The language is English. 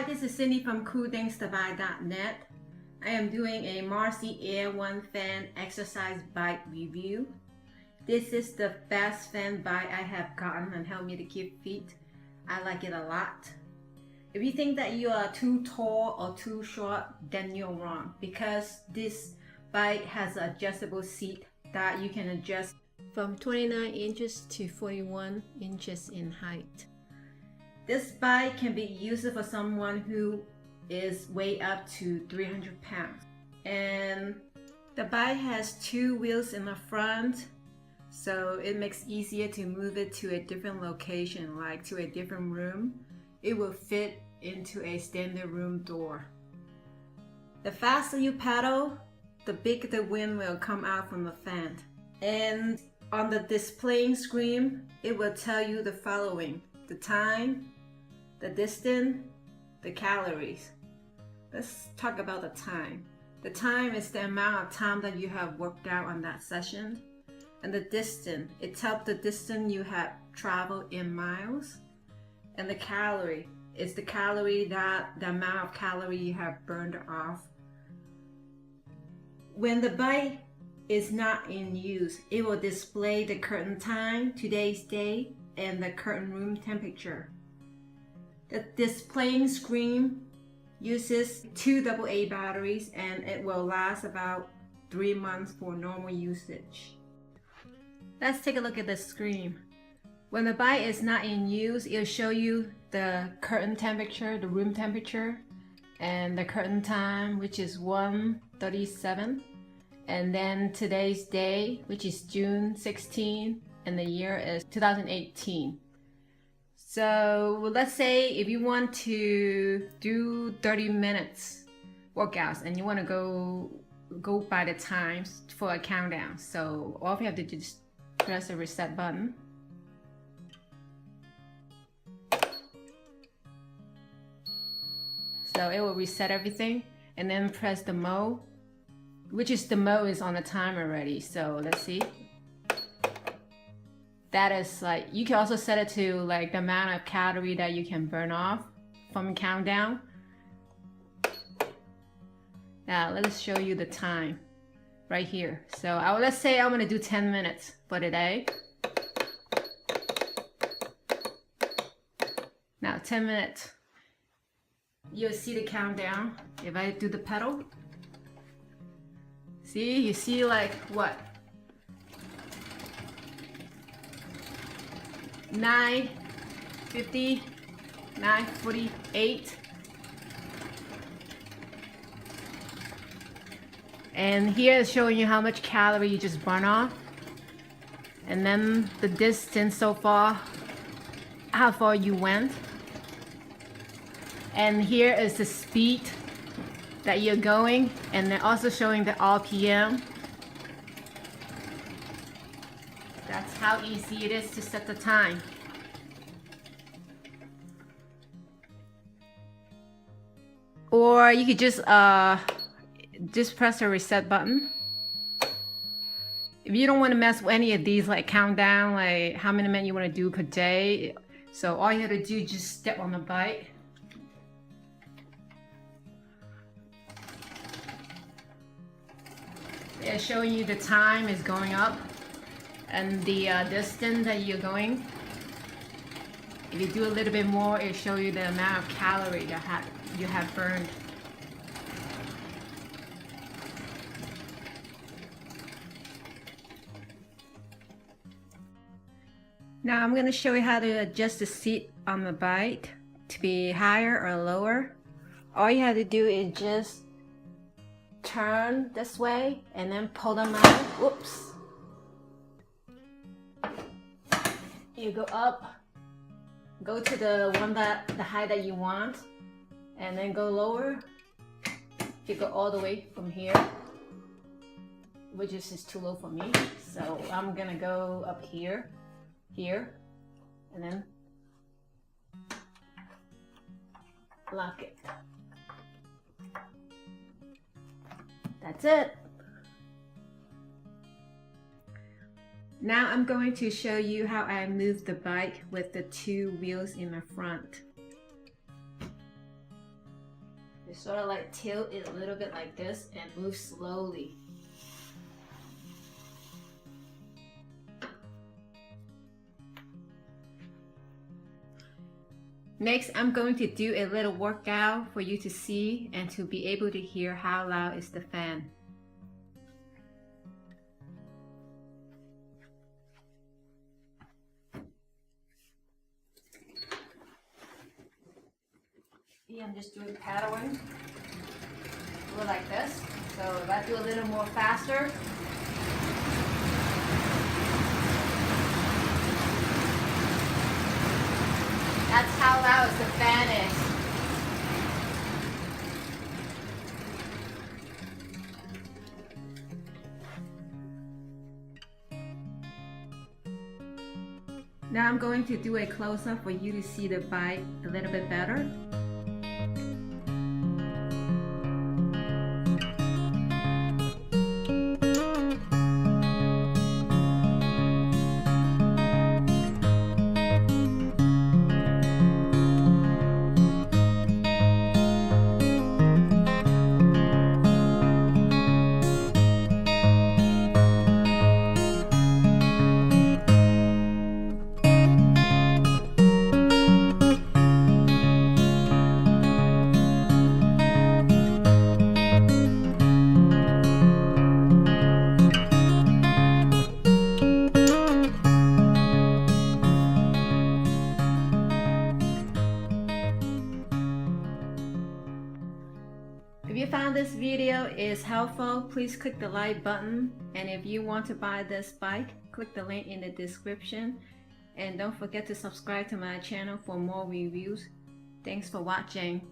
Hi, this is Cindy from CoolThingsToBuy.net. I am doing a Marcy Air 1 fan exercise bike review. This is the best fan bike I have gotten and helped me to keep fit. I like it a lot. If you think that you are too tall or too short, then you're wrong, because this bike has an adjustable seat that you can adjust from 29 inches to 41 inches in height. This bike can be used for someone who is weighed up to 300 pounds. And the bike has two wheels in the front, so it makes it easier to move it to a different location, like to a different room. It will fit into a standard room door. The faster you pedal, the bigger the wind will come out from the fan. And on the displaying screen, it will tell you the following: the time, the distance, the calories. Let's talk about the time. The time is the amount of time that you have worked out on that session. And the distance, it tells the distance you have traveled in miles. And the calorie is the amount of calorie you have burned off. When the bike is not in use, it will display the current time, today's date, and the current room temperature. The displaying screen uses 2 AA batteries, and it will last about 3 months for normal usage. Let's take a look at the screen. When the bike is not in use, it'll show you the current temperature, the room temperature, and the current time, which is 1:37, and then today's day, which is June 16, and the year is 2018. So let's say if you want to do 30 minutes workouts and you want to go by the times for a countdown. So all you have to do is press the reset button. So it will reset everything, and then press the mode, which is the mode is on the time already. So let's see. That is like, you can also set it to like the amount of calorie that you can burn off from countdown. Now let's show you the time right here. So let's say I'm gonna do 10 minutes for today. Now 10 minutes. You'll see the countdown. If I do the pedal, see, you see like what? 9:50, 9:48. And here is showing you how much calorie you just burn off. And then the distance so far, how far you went. And here is the speed that you're going, and then also showing the RPM. That's how easy it is to set the time. Or you could just press the reset button. If you don't want to mess with any of these, like countdown, like how many minutes you want to do per day. So all you have to do is just step on the bike. It's showing you the time is going up and the distance that you're going. If you do a little bit more, it'll show you the amount of calorie that you have burned. Now I'm going to show you how to adjust the seat on the bike to be higher or lower. All you have to do is just turn this way and then pull them out. Whoops. You go up, go to the height that you want, and then go lower. You go all the way from here, which is just too low for me. So I'm gonna go up here, and then lock it. That's it. Now I'm going to show you how I move the bike with the two wheels in the front. You sort of like tilt it a little bit like this and move slowly. Next, I'm going to do a little workout for you to see and to be able to hear how loud is the fan. I'm just doing paddling, go like this. So if I do a little more faster, that's how loud the fan is. Now I'm going to do a close-up for you to see the bite a little bit better. If you found this video is helpful, please click the like button. And if you want to buy this bike, click the link in the description. And don't forget to subscribe to my channel for more reviews. Thanks for watching.